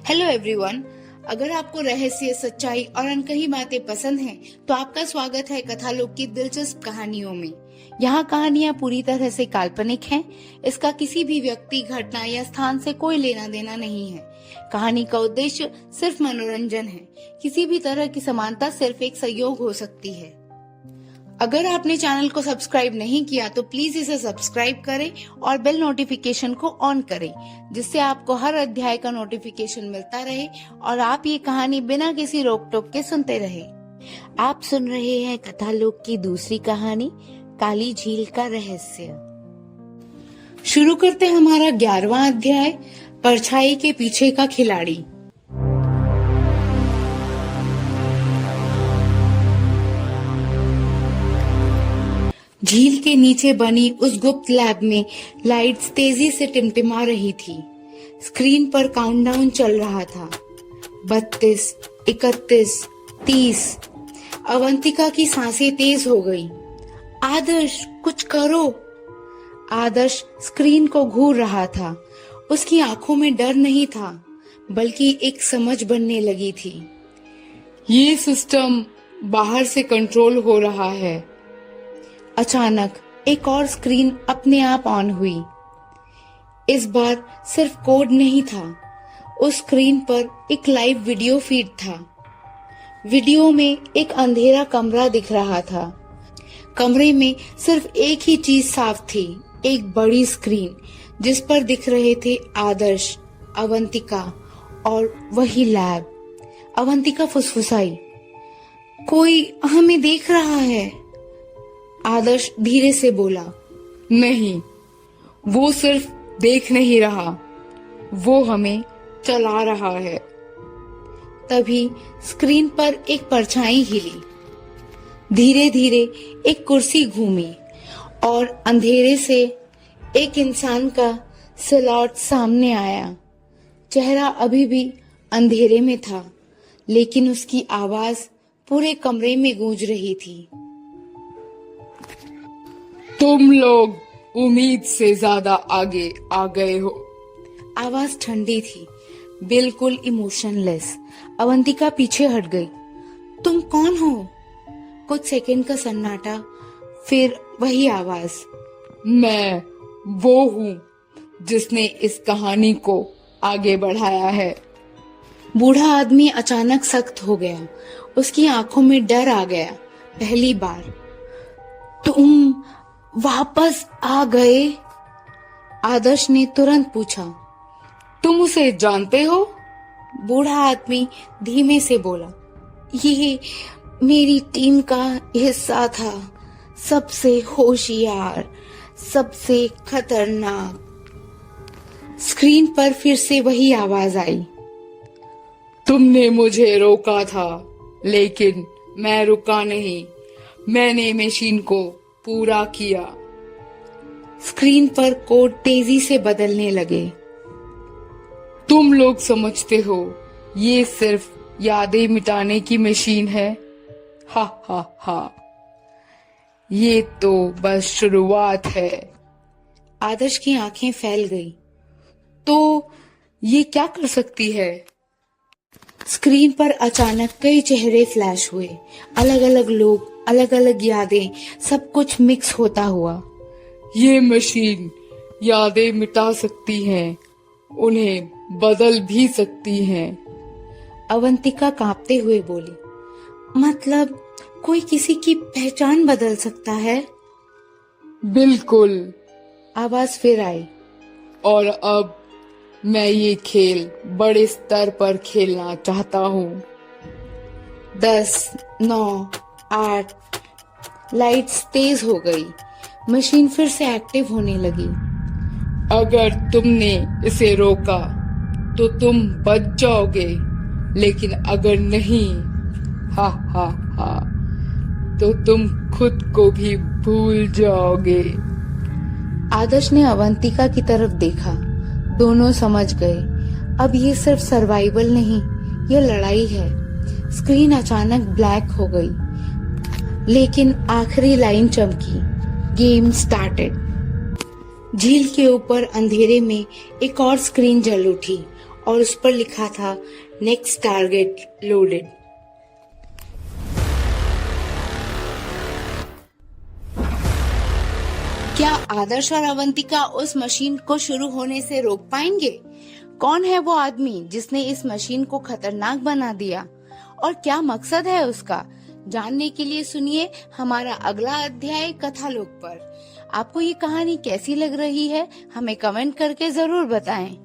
Hello everyone. अगर आपको रहस्य, सच्चाई और अनकही बातें पसंद हैं, तो आपका स्वागत है कथालोक की दिलचस्प कहानियों में। यहाँ कहानियाँ पूरी तरह से काल्पनिक हैं। इसका किसी भी व्यक्ति, घटना या स्थान से कोई लेना देना नहीं है। कहानी का उद्देश्य सिर्फ मनोरंजन है। किसी भी तरह की समानता सिर्फ एक संयोग हो सकती है। अगर आपने चैनल को सब्सक्राइब नहीं किया तो प्लीज इसे सब्सक्राइब करें और बेल नोटिफिकेशन को ऑन करें, जिससे आपको हर अध्याय का नोटिफिकेशन मिलता रहे और आप ये कहानी बिना किसी रोक टोक के सुनते रहे। आप सुन रहे हैं कथालोक की दूसरी कहानी, काली झील का रहस्य। शुरू करते हमारा 11वां अध्याय, परछाई के पीछे का खिलाड़ी। झील के नीचे बनी उस गुप्त लैब में लाइट्स तेजी से टिमटिमा रही थी। स्क्रीन पर काउंटडाउन चल रहा था। 32, 31, 30। अवंतिका की सांसें तेज हो गई। आदर्श, कुछ करो। आदर्श स्क्रीन को घूर रहा था। उसकी आंखों में डर नहीं था, बल्कि एक समझ बनने लगी थी। ये सिस्टम बाहर से कंट्रोल हो रहा है। अचानक एक और स्क्रीन अपने आप ऑन हुई। इस बार सिर्फ कोड नहीं था, उस स्क्रीन पर एक लाइव वीडियो फीड था। वीडियो में एक अंधेरा कमरा दिख रहा था। कमरे में सिर्फ एक ही चीज साफ थी, एक बड़ी स्क्रीन जिस पर दिख रहे थे आदर्श, अवंतिका और वही लैब। अवंतिका फुसफुसाई, कोई हमें देख रहा है। आदर्श धीरे से बोला, नहीं, वो सिर्फ देख नहीं रहा, वो हमें चला रहा है। तभी स्क्रीन पर एक परछाई हिली। धीरे धीरे एक कुर्सी घूमी और अंधेरे से एक इंसान का सिलौट सामने आया। चेहरा अभी भी अंधेरे में था, लेकिन उसकी आवाज पूरे कमरे में गूंज रही थी। तुम लोग उम्मीद से ज्यादा आगे आ गए हो। आवाज ठंडी थी, बिल्कुल इमोशनलेस। अवंतिका पीछे हट गई। तुम कौन हो? कुछ सेकंड का सन्नाटा, फिर वही आवाज, मैं वो हूँ जिसने इस कहानी को आगे बढ़ाया है। बूढ़ा आदमी अचानक सख्त हो गया। उसकी आंखों में डर आ गया। पहली बार। तुम वापस आ गए? आदर्श ने तुरंत पूछा। तुम उसे जानते हो? बूढ़ा आदमी धीमे से बोला, ये मेरी टीम का हिस्सा था, सबसे होशियार, सबसे खतरनाक। स्क्रीन पर फिर से वही आवाज आई, तुमने मुझे रोका था, लेकिन मैं रुका नहीं। मैंने मशीन को पूरा किया। स्क्रीन पर कोड तेजी से बदलने लगे। तुम लोग समझते हो ये सिर्फ यादें मिटाने की मशीन है? हा हा हा, ये तो बस शुरुआत है। आदर्श की आंखें फैल गई। तो ये क्या कर सकती है? स्क्रीन पर अचानक कई चेहरे फ्लैश हुए। अलग अलग लोग, अलग अलग यादें, सब कुछ मिक्स होता हुआ। ये मशीन यादें मिटा सकती है, उन्हें बदल भी सकती है। अवंतिका कांपते हुए बोली, मतलब कोई किसी की पहचान बदल सकता है? बिल्कुल। आवाज फिर आई, और अब मैं ये खेल बड़े स्तर पर खेलना चाहता हूँ। 10, 9, 8। लाइट्स तेज हो गई। मशीन फिर से एक्टिव होने लगी। अगर तुमने इसे रोका तो तुम बच जाओगे, लेकिन अगर नहीं, हा हा हा, तो तुम खुद को भी भूल जाओगे। आदर्श ने अवंतिका की तरफ देखा। दोनों समझ गए, अब ये सिर्फ सर्वाइवल नहीं, ये लड़ाई है। स्क्रीन अचानक ब्लैक हो गई, लेकिन आखिरी लाइन चमकी, गेम स्टार्टेड। झील के ऊपर अंधेरे में एक और स्क्रीन जल उठी और उस पर लिखा था नेक्स्ट टारगेट लोडेड। क्या आदर्श और अवंतिका उस मशीन को शुरू होने से रोक पाएंगे? कौन है वो आदमी जिसने इस मशीन को खतरनाक बना दिया और क्या मकसद है उसका? जानने के लिए सुनिए हमारा अगला अध्याय कथालोक पर। आपको ये कहानी कैसी लग रही है हमें कमेंट करके जरूर बताएं।